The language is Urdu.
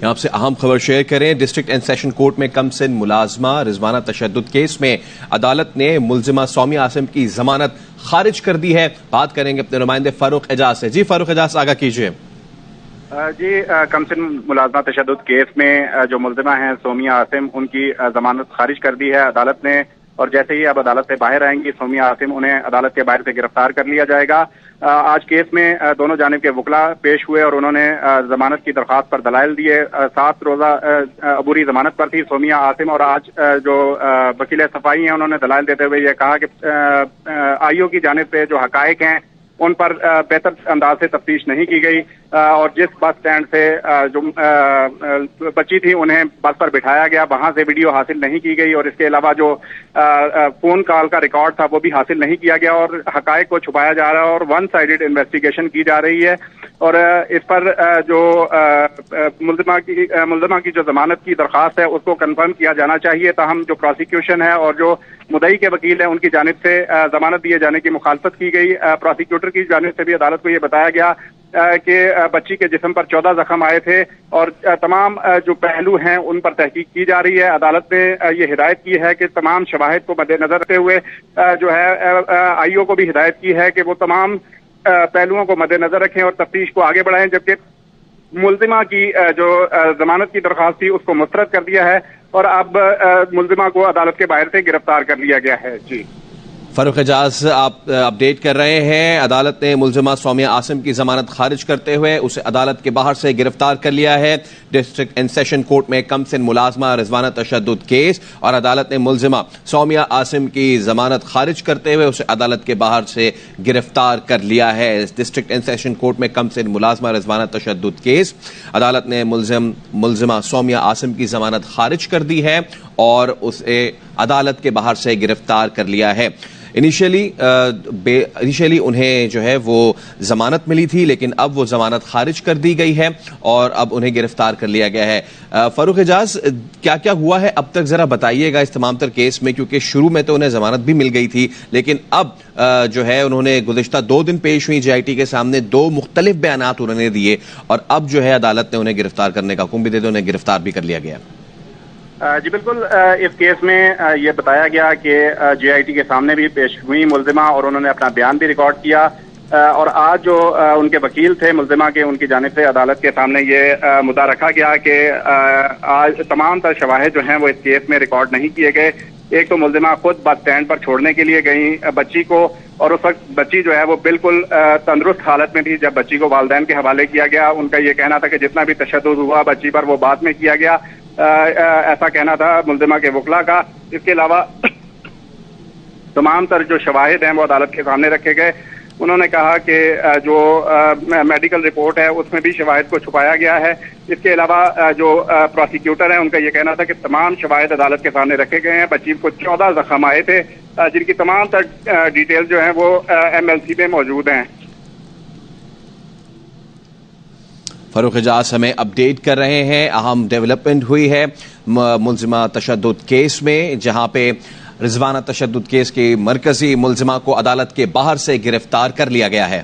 یہاں سے اہم خبر شیئر کریں۔ ڈسٹرکٹ اینڈ سیشن کورٹ میں کم سن ملازمہ رضوانہ تشدد کیس میں عدالت نے ملزمہ سومیہ عاصم کی ضمانت خارج کر دی ہے۔ بات کریں گے اپنے نمائندے فاروق اعجاز سے۔ جی فاروق اعجاز، آگاہ کیجیے۔ جی، کم سن ملازمہ تشدد کیس میں جو ملزمہ ہیں سومیہ عاصم، ان کی ضمانت خارج کر دی ہے عدالت نے، اور جیسے ہی اب عدالت سے باہر آئیں گی سومیہ عاصم، انہیں عدالت کے باہر سے گرفتار کر لیا جائے گا۔ آج کیس میں دونوں جانب کے وکلاء پیش ہوئے اور انہوں نے ضمانت کی درخواست پر دلائل دیے۔ 7 روزہ عبوری ضمانت پر تھی سومیہ عاصم، اور آج جو وکیل صفائی ہیں انہوں نے دلائل دیتے ہوئے یہ کہا کہ آئی او کی جانب سے جو حقائق ہیں ان پر بہتر انداز سے تفتیش نہیں کی گئی، اور جس بس اسٹینڈ سے جو بچی تھی انہیں بس پر بٹھایا گیا وہاں سے ویڈیو حاصل نہیں کی گئی، اور اس کے علاوہ جو فون کال کا ریکارڈ تھا وہ بھی حاصل نہیں کیا گیا، اور حقائق کو چھپایا جا رہا ہے اور ون سائیڈڈ انویسٹیگیشن کی جا رہی ہے۔ اور اس پر جو ملزمہ کی جو ضمانت کی درخواست ہے اس کو کنفرم کیا جانا چاہیے، تاہم جو پروسیکیوشن ہے اور جو مدعی کے وکیل ہیں ان کی جانب سے ضمانت دیے جانے کی مخالفت کی گئی۔ پروسیکیوٹر کی جانب سے بھی عدالت کو یہ بتایا گیا کہ بچی کے جسم پر 14 زخم آئے تھے، اور تمام جو پہلو ہیں ان پر تحقیق کی جا رہی ہے۔ عدالت نے یہ ہدایت کی ہے کہ تمام شواہد کو مد نظر رکھتے ہوئے جو ہے آئی او کو بھی ہدایت کی ہے کہ وہ تمام پہلوؤں کو مد نظر رکھیں اور تفتیش کو آگے بڑھائیں، جبکہ ملزمہ کی جو ضمانت کی درخواست تھی اس کو مسترد کر دیا ہے، اور اب ملزمہ کو عدالت کے باہر سے گرفتار کر لیا گیا ہے۔ جی فاروق اعجاز، آپ اپڈیٹ کر رہے ہیں۔ عدالت نے ملزمہ سومیہ عاصم کی ضمانت خارج کرتے ہوئے اسے عدالت کے باہر سے گرفتار کر لیا ہے۔ ڈسٹرکٹ اینڈ سیشن کورٹ میں کم سن ملازمہ رضوانہ تشدد کیس، اور عدالت نے ملزمہ سومیہ عاصم کی ضمانت خارج کرتے ہوئے اسے عدالت کے باہر سے گرفتار کر لیا ہے۔ ڈسٹرکٹ اینڈ سیشن کورٹ میں کم سن ملازمہ رضوانہ تشدد کیس، عدالت نے ملزمہ سومیہ عاصم کی ضمانت خارج کر دی ہے اور اسے عدالت کے باہر سے گرفتار کر لیا ہے۔ انیشلی انہیں جو ہے وہ ضمانت ملی تھی، لیکن اب وہ ضمانت خارج کر دی گئی ہے اور اب انہیں گرفتار کر لیا گیا ہے۔ فاروق اعجاز، کیا کیا ہوا ہے اب تک ذرا بتائیے گا اس تمام تر کیس میں، کیونکہ شروع میں تو انہیں ضمانت بھی مل گئی تھی، لیکن اب جو ہے انہوں نے گزشتہ 2 دن پیش ہوئی جے آئی ٹی کے سامنے، 2 مختلف بیانات انہوں نے دیے، اور اب جو ہے عدالت نے انہیں گرفتار کرنے کا حکم بھی دے دیا، انہیں گرفتار بھی کر لیا گیا۔ جی بالکل، اس کیس میں یہ بتایا گیا کہ جے آئی ٹی کے سامنے بھی پیش ہوئی ملزمہ، اور انہوں نے اپنا بیان بھی ریکارڈ کیا، اور آج جو ان کے وکیل تھے ملزمہ کے، ان کی جانب سے عدالت کے سامنے یہ مدعا رکھا گیا کہ آج تمام تر شواہد جو ہیں وہ اس کیس میں ریکارڈ نہیں کیے گئے۔ ایک تو ملزمہ خود بس اسٹینڈ پر چھوڑنے کے لیے گئی بچی کو، اور اس وقت بچی جو ہے وہ بالکل تندرست حالت میں تھی جب بچی کو والدین کے حوالے کیا گیا۔ ان کا یہ کہنا تھا کہ جتنا بھی تشدد ہوا بچی پر وہ بعد میں کیا گیا، ایسا کہنا تھا ملزمہ کے وکلاء کا۔ اس کے علاوہ تمام تر جو شواہد ہیں وہ عدالت کے سامنے رکھے گئے۔ انہوں نے کہا کہ جو میڈیکل رپورٹ ہے اس میں بھی شواہد کو چھپایا گیا ہے۔ اس کے علاوہ جو پروسیکیوٹر ہیں ان کا یہ کہنا تھا کہ تمام شواہد عدالت کے سامنے رکھے گئے ہیں۔ بچی کو 14 زخم آئے تھے، جن کی تمام تر ڈیٹیل جو ہیں وہ ایم ایل سی میں موجود ہیں۔ فاروق اعجاز ہمیں اپڈیٹ کر رہے ہیں۔ اہم ڈیولپمنٹ ہوئی ہے ملزمہ تشدد کیس میں، جہاں پہ رضوانہ تشدد کیس کی مرکزی ملزمہ کو عدالت کے باہر سے گرفتار کر لیا گیا ہے۔